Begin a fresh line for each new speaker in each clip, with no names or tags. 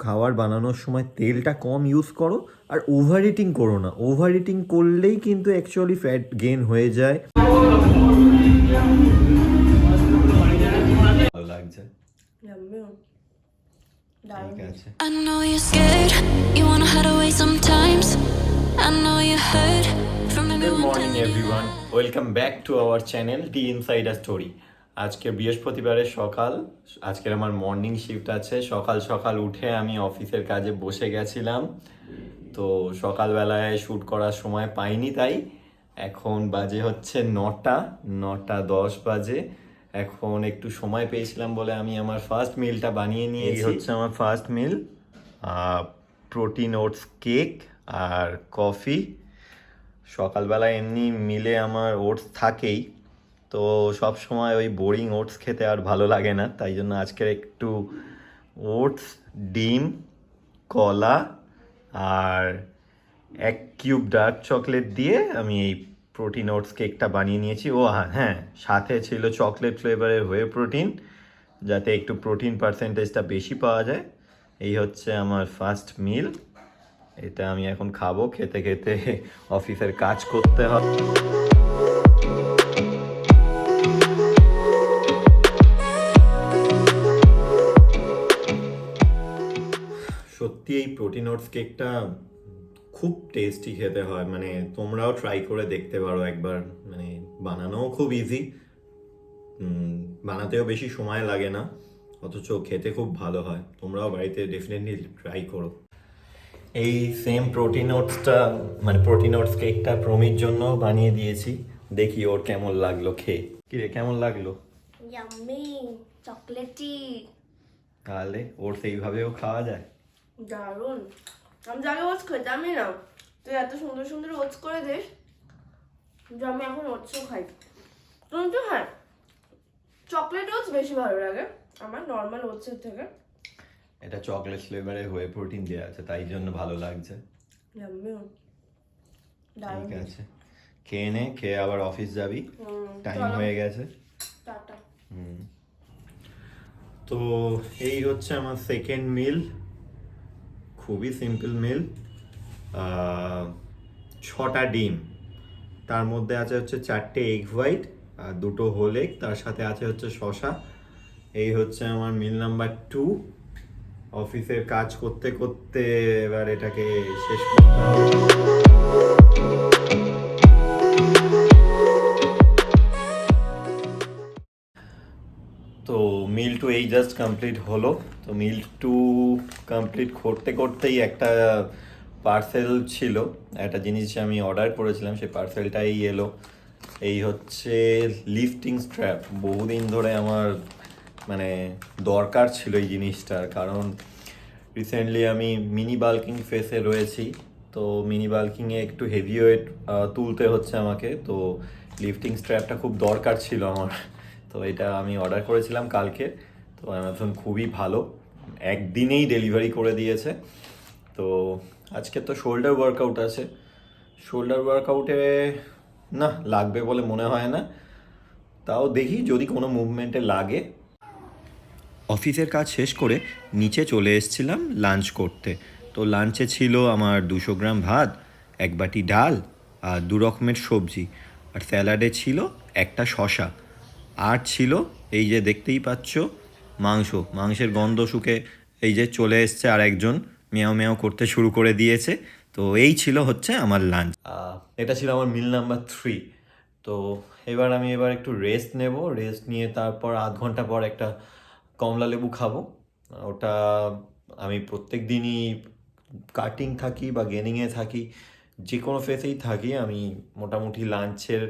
খাবার বানানোর সময় তেলটা কম ইউজ করো আর ওভার ইটিং করো না। ওভার ইটিং করলেই কিন্তু অ্যাকচুয়ালি ফ্যাট গেইন হয়ে যায়। ভালো লাগছে। ঠিক আছে।
I know you're scared, you wanna hide away sometimes. I know you hurt from
good
everyone
morning
telling you
everyone, welcome back to our channel D inside a story. আজকে বৃহস্পতিবারের সকাল, আজকের আমার মর্নিং শিফট আছে। সকাল সকাল উঠে আমি অফিসের কাজে বসে গেছিলাম, তো সকালবেলায় শ্যুট করার সময় পাইনি, তাই এখন বাজে হচ্ছে 9:10 বাজে। এখন একটু সময় পেয়েছিলাম বলে আমি আমার ফার্স্ট মিলটা বানিয়ে নিয়েছি। এই হচ্ছে আমার first meal, protein oats cake আর কফি। সকালবেলা এমনি মিলে আমার ওটস থাকেই, তো সব সময় ওই বোরিং ওটস খেতে আর ভালো লাগে না, তাই জন্য আজকের একটু ওটস, ডিম, কলা আর 1 কিউব ডার্ক চকলেট দিয়ে আমি এই প্রোটিন ওটস কেকটা বানিয়ে নিয়েছি। ও হ্যাঁ, সাথে ছিল চকলেট ফ্লেভারের ওয়ে প্রোটিন, যাতে একটু প্রোটিন পার্সেন্টেজটা বেশি পাওয়া যায়। এই হচ্ছে আমার ফার্স্ট মিল, এটা আমি এখন খাবো। খেতে খেতে অফিসের কাজ করতে হবে। সত্যি এই প্রোটিন ওটস কেকটা খুব টেস্টি খেতে হয়, মানে তোমরাও ট্রাই করে দেখতে পারো একবার। মানে বানানোও খুব ইজি, বানাতেও বেশি সময় লাগে না, অথচ খেতে খুব ভালো হয়। তোমরাও বাড়িতে ডেফিনেটলি ট্রাই করো। এই সেম প্রোটিন ওটসটা, মানে প্রোটিন ওটস কেকটা প্রমির জন্য বানিয়ে দিয়েছি, দেখি ওর কেমন লাগলো খেয়ে। কিরে, কেমন লাগলো?
ইয়াম্মি, চকলেটি,
তাহলে ওর সেইভাবেও খাওয়া যায়?
দারুণ। আমি যাকে ওটস খেতামই না, তুই এত সুন্দর সুন্দর ওটস করে দিস যে আমি এখন ওটসও খাই। কিন্তু হ্যাঁ, চকলেট ওটস বেশি ভালো লাগে আমার নর্মাল ওটসের থেকে।
এটা চকলেট ফ্লেভারে হয়ে প্রোটিন দেওয়া আছে, তাই জন্য ভালো লাগছে।
ইয়াম্মি, দারুণ।
ঠিক আছে, খেয়ে নে, খেয়ে আবার অফিস যাবি, টাইম
চলো।
হয়ে গেছে।
টাটা।
তো এই হচ্ছে আমার সেকেন্ড মিল, খুবই সিম্পল মিল। 6টা ডিম, তার মধ্যে আছে হচ্ছে 4টে এগ হোয়াইট আর 2টো হোল এগ, তার সাথে আছে হচ্ছে শসা। এই হচ্ছে আমার মিল নাম্বার 2। অফিসের কাজ করতে করতে এবার এটাকে শেষ করতে হবে। তো মিল 2 এই জাস্ট কমপ্লিট হলো। তো মিল 2 কমপ্লিট করতে করতেই একটা পার্সেল ছিল, একটা জিনিস আমি অর্ডার করেছিলাম, সেই পার্সেলটাই এলো। এই হচ্ছে লিফটিং স্ট্র্যাপ। বহুদিন ধরে আমার মানে দরকার ছিল এই জিনিসটার, কারণ রিসেন্টলি আমি মিনি বাল্কিং ফেসে রয়েছি, তো মিনি বাল্কিংয়ে একটু হেভি ওয়েট তুলতে হচ্ছে আমাকে, তো লিফটিং স্ট্র্যাপটা খুব দরকার ছিল আমার। তো এটা আমি অর্ডার করেছিলাম কালকে, তো অ্যামাজন খুবই ভালো, একদিনেই ডেলিভারি করে দিয়েছে। তো আজকে তো শোল্ডার ওয়ার্কআউট আছে, শোল্ডার ওয়ার্কআউটে না লাগবে বলে মনে হয় না, তাও দেখি যদি কোনো মুভমেন্টে লাগে। অফিসের কাজ শেষ করে নিচে চলে এসেছিলাম লাঞ্চ করতে। তো লাঞ্চে ছিল আমার 200 গ্রাম ভাত, 1 বাটি ডাল আর 2 রকমের সবজি, আর স্যালাডে ছিল একটা শসা, আর ছিল এই যে দেখতেই পাচ্ছ মাংসের গন্ধ শুকে এই যে চলে এসছে আর একজন মেয়াও মেয়াও করতে শুরু করে দিয়েছে। তো এই ছিল হচ্ছে আমার লাঞ্চ, এটা ছিল আমার মিল নাম্বার 3। তো আমি একটু রেস্ট নেব, রেস্ট নিয়ে তারপর আধ ঘন্টা পর একটা কমলা লেবু খাবো। ওটা আমি প্রত্যেক দিনই কাটিং থাকি বা গেনিংয়ে থাকি, যে কোনো ফেসেই থাকি, আমি মোটামুটি লাঞ্চের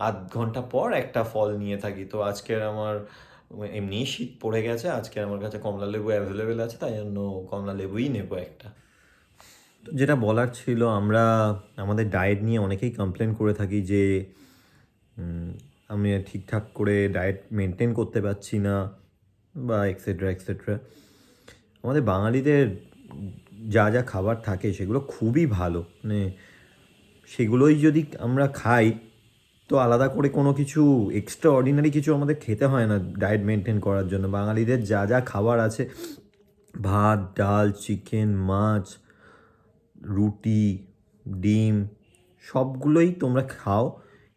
আধ ঘন্টা পর একটা ফল নিয়ে থাকি। তো আজকের আমার এমনি শীত পড়ে গেছে, আজকে আমার কাছে কমলা লেবু অ্যাভেলেবেল আছে, তাই জন্য কমলা লেবুই নেবো একটা। তো যেটা বলার ছিল, আমরা আমাদের ডায়েট নিয়ে অনেকেই কমপ্লেন করে থাকি যে আমি ঠিকঠাক করে ডায়েট মেনটেন করতে পারছি না বা এক্সেট্রা এক্সেট্রা। আমাদের বাঙালিদের যা যা খাবার থাকে সেগুলো খুবই ভালো, মানে সেগুলোই যদি আমরা খাই তো আলাদা করে কোনো কিছু এক্সট্রা অর্ডিনারি কিছু আমাদের খেতে হয় না ডায়েট মেনটেন করার জন্য। বাঙালিদের যা যা খাবার আছে ভাত, ডাল, চিকেন, মাছ, রুটি, ডিম সবগুলোই তোমরা খাও।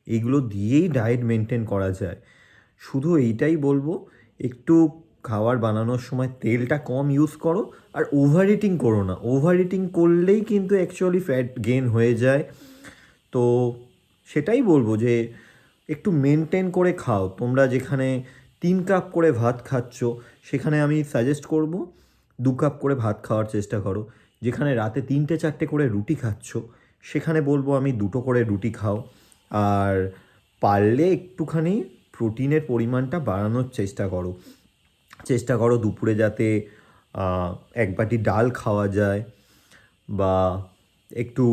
এগুলো দিয়েই ডায়েট মেনটেন করা যায়। শুধু এইটাই বলবো, একটু খাবার বানানোর সময় তেলটা কম ইউজ করো, আর ওভার ইটিং করো না। ওভার ইটিং করলেই কিন্তু অ্যাকচুয়ালি ফ্যাট গেইন হয়ে যায়। তো সেটাই বলবো যে একটু মেনটেন করে খাও। তোমরা যেখানে 3 কাপ করে ভাত খাচ্ছ, সেখানে আমি সাজেস্ট করব 2 কাপ করে ভাত খাওয়ার চেষ্টা করো। যেখানে রাতে 3টে 4টে করে রুটি খাচ্ছ, সেখানে বলবো আমি 2টো করে রুটি খাও। আর পারলে একটুখানি প্রোটিনের পরিমাণটা বাড়ানোর চেষ্টা করো দুপুরে যাতে 1 বাটি ডাল খাওয়া যায়, বা একটু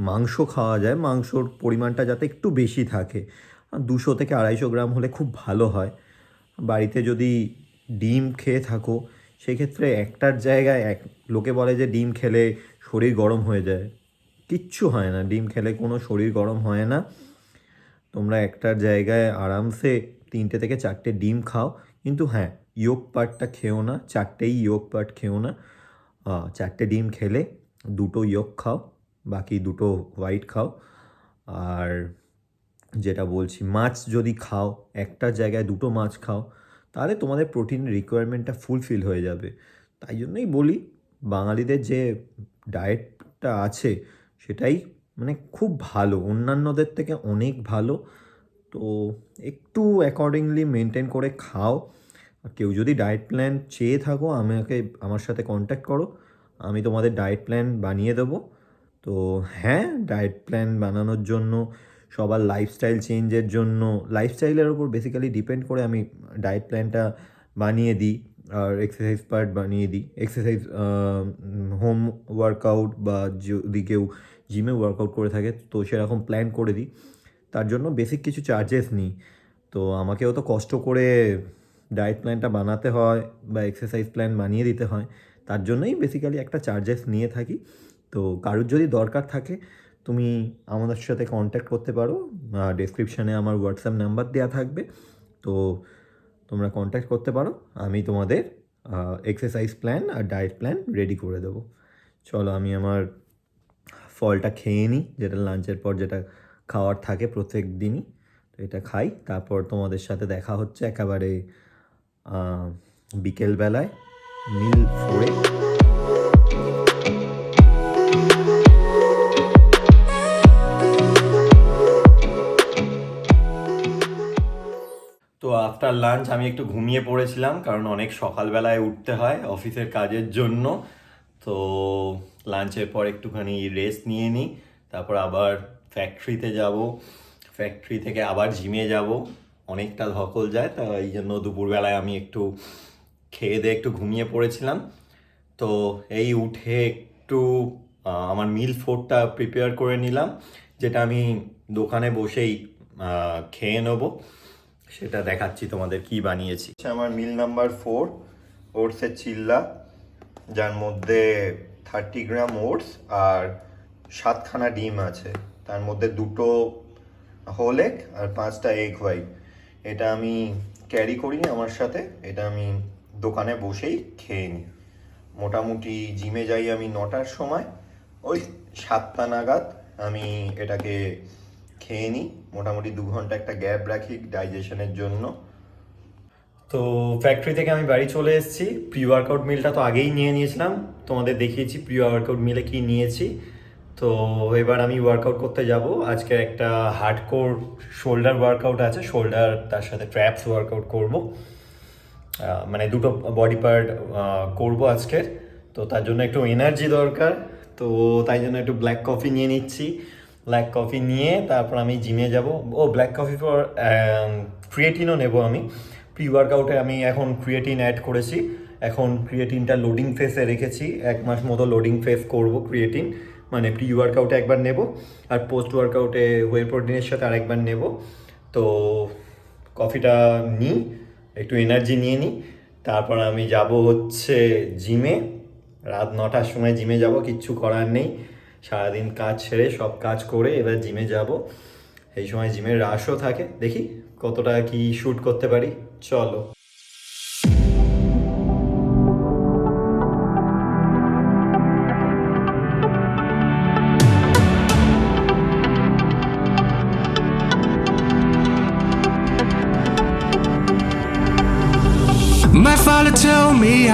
মাংস খাওয়া যায়। মাংসর পরিমাণটা যাতে একটু বেশি থাকে, 200 থেকে 250 গ্রাম হলে খুব ভালো হয়। বাড়িতে যদি ডিম খেয়ে থাকো, সেক্ষেত্রে একটার জায়গায় লোকে বলে যে ডিম খেলে শরীর গরম হয়ে যায়। কিচ্ছু হয় না, ডিম খেলে কোনো শরীর গরম হয় না। তোমরা একটার জায়গায় আরামসে 3টে থেকে 4টে ডিম খাও। কিন্তু হ্যাঁ, ইয়োক পার্টটা খেও না, 4টেই ইয়োক পার্ট খেও না। 4টে ডিম খেলে 2টো ইয়োক খাও, বাকি 2টো হোয়াইট খাও। আর যেটা বলছি, মাছ যদি খাও, একটার জায়গায় 2টো মাছ খাও, তাহলে তোমাদের প্রোটিন রিকোয়ারমেন্টটা ফুলফিল হয়ে যাবে। তাই জন্যই বলি, বাঙালিদের যে ডায়েটটা আছে সেটাই মানে খুব ভালো, অন্যান্যদের থেকে অনেক ভালো। তো একটু অ্যাকর্ডিংলি মেনটেন করে খাও। আর কেউ যদি ডায়েট প্ল্যান চেয়ে থাকো, আমার সাথে কন্ট্যাক্ট করো, আমি তোমাদের ডায়েট প্ল্যান বানিয়ে দেবো। তো হ্যাঁ, ডায়েট প্ল্যান বানানোর জন্য, সবার লাইফস্টাইল চেঞ্জের জন্য, লাইফস্টাইলের ওপর বেসিক্যালি ডিপেন্ড করে আমি ডায়েট প্ল্যানটা বানিয়ে দিই। আর এক্সারসাইজ পার্ট বানিয়ে দিই। এক্সারসাইজ হোম ওয়ার্কআউট, বা যদি কেউ জিমে ওয়ার্কআউট করে থাকে তো সেরকম প্ল্যান করে দিই। তার জন্য বেসিক কিছু চার্জেস নিই। তো আমাকেও তো কষ্ট করে ডায়েট প্ল্যানটা বানাতে হয় বা এক্সারসাইজ প্ল্যান বানিয়ে দিতে হয়। তার জন্যই বেসিক্যালি একটা চার্জেস নিয়ে থাকি। তো কারোর যদি দরকার থাকে, তুমি আমাদের সাথে কন্ট্যাক্ট করতে পারো। ডেসক্রিপশানে আমার হোয়াটসঅ্যাপ নাম্বার দেওয়া থাকবে। তো তোমরা কন্ট্যাক্ট করতে পারো, আমি তোমাদের এক্সারসাইজ প্ল্যান আর ডায়েট প্ল্যান রেডি করে দেবো। চলো, আমি আমার ফলটা খেয়ে নিই, যেটা লাঞ্চের পর যেটা খাওয়ার থাকে প্রত্যেক দিনই। তো এটা খাই, তারপর তোমাদের সাথে দেখা হচ্ছে একেবারে বিকেলবেলায় মিল 4-এ। তো আফটার লাঞ্চ আমি একটু ঘুমিয়ে পড়েছিলাম, কারণ অনেক সকালবেলায় উঠতে হয় অফিসের কাজের জন্য। তো লাঞ্চের পর একটুখানি রেস্ট নিয়ে নিই, তারপর আবার ফ্যাক্টরিতে যাব। ফ্যাক্টরি থেকে আবার জিমে যাব, অনেকটা ধকল যায়। তো এই জন্য দুপুরবেলায় আমি একটু খেয়ে দিয়ে একটু ঘুমিয়ে পড়েছিলাম। তো এই উঠে একটু আমার মিল 4টা প্রিপেয়ার করে নিলাম, যেটা আমি দোকানে বসেই খেয়ে নেবো। সেটা দেখাচ্ছি তোমাদের কি বানিয়েছি। আমার মিল নাম্বার 4, ওটসের চিল্লা, যার মধ্যে 30 গ্রাম ওটস আর 7খানা ডিম আছে। তার মধ্যে 2টো হোল এগ আর 5টা এগ হোয়াইট। এটা আমি ক্যারি করি আমার সাথে, এটা আমি দোকানে বসেই খেয়ে নিই। মোটামুটি জিমে যাই আমি 9টার সময়, ওই 7টা নাগাদ আমি এটাকে খেয়ে নিই। মোটামুটি 2 ঘন্টা একটা গ্যাপ রাখি ডাইজেশনের জন্য। তো ফ্যাক্টরি থেকে আমি বাড়ি চলে এসেছি। প্রি ওয়ার্কআউট মিলটা তো আগেই নিয়ে নিয়েছিলাম, তোমাদের দেখিয়েছি প্রি ওয়ার্কআউট মিলে কি নিয়েছি। তো এবার আমি ওয়ার্কআউট করতে যাব। আজকে একটা হার্ডকোর শোল্ডার ওয়ার্কআউট আছে, শোল্ডার তার সাথে ট্র্যাপস ওয়ার্কআউট করব। মানে 2টো বডি পার্ট করব আজকের। তো তার জন্য একটু এনার্জি দরকার, তো তাই জন্য একটু ব্ল্যাক কফি নিয়ে নিচ্ছি। ব্ল্যাক কফি নিয়ে তারপর আমি জিমে যাব। ব্ল্যাক কফি পর ক্রিয়েটিনও নেব আমি। প্রি ওয়ার্কআউটে আমি এখন ক্রিয়েটিন অ্যাড করেছি। এখন ক্রিয়েটিনটা লোডিং ফেসে রেখেছি, 1 মাস মতো লোডিং ফেস করব ক্রিয়েটিন। মানে প্রি ওয়ার্কআউটে একবার নেব, আর পোস্ট ওয়ার্কআউটে ওয়ে প্রোটিনের সাথে আরেকবার নেব। তো কফিটা নিই, একটু এনার্জি নিয়ে নিই, তারপর আমি যাব হচ্ছে জিমে। রাত 9টার সময় জিমে যাব, কিচ্ছু করার নেই। সারাদিন কাজ ছেড়ে সব কাজ করে এবার জিমে যাব। এই সময় জিমের রাশও থাকে, দেখি কতটা কি শ্যুট করতে পারি। চলো।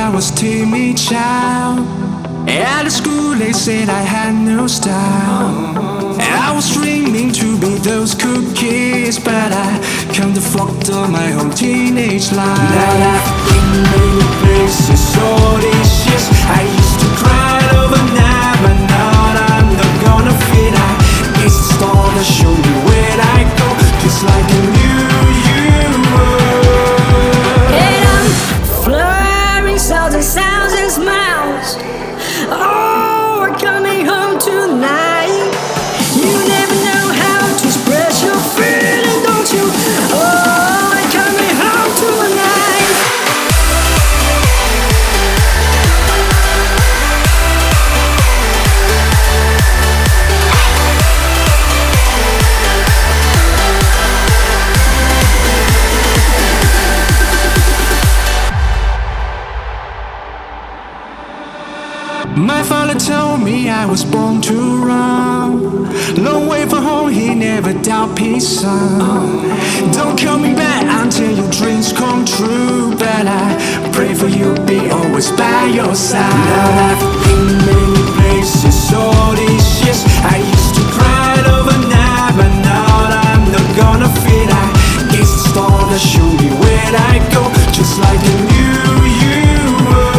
I was timid child. At school they said I had no style. I was dreaming to be those cool kids, but I kinda fucked up my whole teenage life. Now I've been many places, all these years I used to cry overnight, but now I'm not gonna fit. I guess the star to show me where I go, just like a new you were.
And I'm flying south and sounds and smiles. Oh, we're coming home tonight. You never know how to express your feeling, don't you? Oh, we're coming home tonight.
My father told me I was born to run. Long way from home, he never doubt peace, son. Don't call me back until your dreams come true, but I pray for you, be always by your side. Now I've been many places, all these years I used to cry overnight, but now I'm not gonna fit. I guess the star to show me where I go, just like a new you were.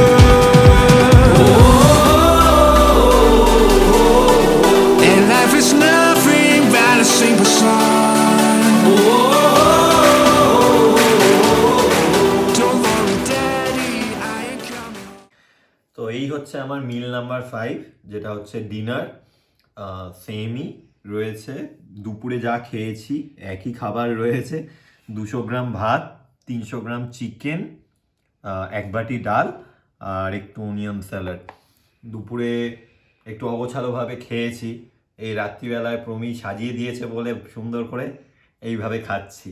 And life is nothing but a simple song. Don't worry, Daddy, I ain't coming.
তো এই হচ্ছে আমার মিল number 5, যেটা হচ্ছে dinner. সেমই রয়েছে, দুপুরে যা খেয়েছি একই খাবার রয়েছে। 200 গ্রাম ভাত, 300 গ্রাম চিকেন, 1 বাটি ডাল আর একটু অনিয়ন স্যালাড। দুপুরে একটু অগোছালোভাবে খেয়েছি, এই রাত্রিবেলায় প্রমি সাজিয়ে দিয়েছে বলে সুন্দর করে এইভাবে খাচ্ছি।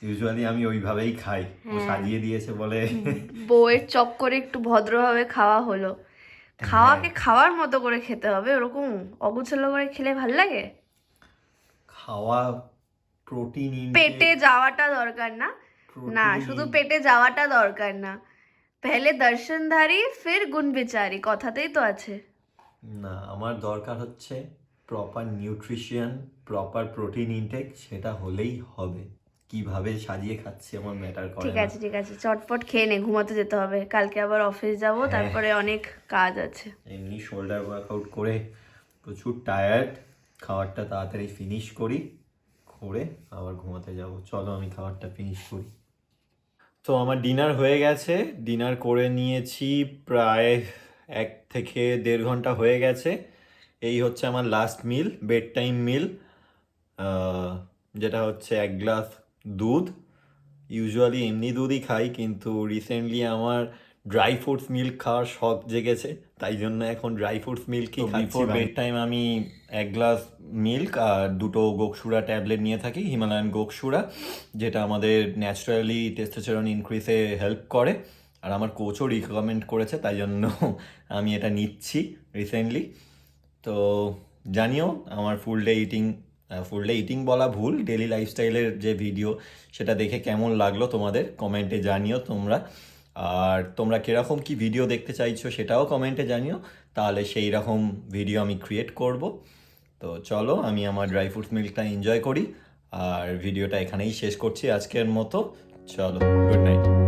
ইউজুয়ালি আমি ওইভাবেই খাই, ও সাজিয়ে দিয়েছে বলে।
বউয়ের চপ করে একটু ভদ্রভাবে খাওয়া হলো। খাওয়াকে খাওয়ার মতো করে খেতে হবে, ওরকম অগুছালো করে খেলে ভাল লাগে?
খাওয়া প্রোটিন
পেটে যাওয়াটা দরকার না, না শুধু পেটে যাওয়াটা দরকার না, পেহলে দর্শনধারী ফির গুণ বিচারি, কথাতেই তো আছে।
না, আমার দরকার হচ্ছে proper nutrition, proper protein intake, সেটা হলেই হবে। কিভাবে সাজিয়ে খাচ্ছি আমার ম্যাটার করে
ঠিক
না।
আছে ঠিক আছে, চটপট খেয়ে নে, ঘুমাতে যেতে হবে, কালকে আবার অফিস যাব, তারপরে অনেক কাজ আছে।
এমনি শোল্ডার ওয়ার্কআউট করে প্রচুর টায়ার্ড, খাবারটা তাড়াতাড়ি ফিনিশ করি, করে আবার ঘুমাতে যাব। চলো আমি খাবারটা ফিনিশ করি। তো আমার ডিনার হয়ে গেছে, ডিনার করে নিয়েছি, প্রায় 1 থেকে 1.5 ঘন্টা হয়ে গেছে। এই হচ্ছে আমার লাস্ট মিল, বেড টাইম মিল, যেটা হচ্ছে 1 গ্লাস দুধ। ইউজুয়ালি এমনি দুধই খাই, কিন্তু রিসেন্টলি আমার ড্রাই ফ্রুটস মিল্ক খাওয়ার শখ জেগেছে, তাই জন্য এখন ড্রাই ফ্রুটস মিল্কই খাচ্ছি। বিফোর বেড টাইম আমি 1 গ্লাস মিল্ক আর 2টো গোকসুরা ট্যাবলেট নিয়ে থাকি, হিমালয়ান গোকসুরা, যেটা আমাদের ন্যাচারালি টেস্টোস্টেরন ইনক্রিজে হেল্প করে। আর আমার কোচও রিকমেন্ড করেছে, তাই জন্য আমি এটা নিচ্ছি রিসেন্টলি। তো জানিও আমার ফুল ডে ইটিং বলা ভুল, ডেলি লাইফস্টাইলের যে ভিডিও সেটা দেখে কেমন লাগলো তোমাদের, কমেন্টে জানিও তোমরা। আর তোমরা কীরকম কি ভিডিও দেখতে চাইছো সেটাও কমেন্টে জানিও, তাহলে সেই রকম ভিডিও আমি ক্রিয়েট করব। তো চলো আমি আমার ড্রাই ফ্রুটস মিল্কটা এনজয় করি, আর ভিডিওটা এখানেই শেষ করছি আজকের মতো। চলো, গুড নাইট।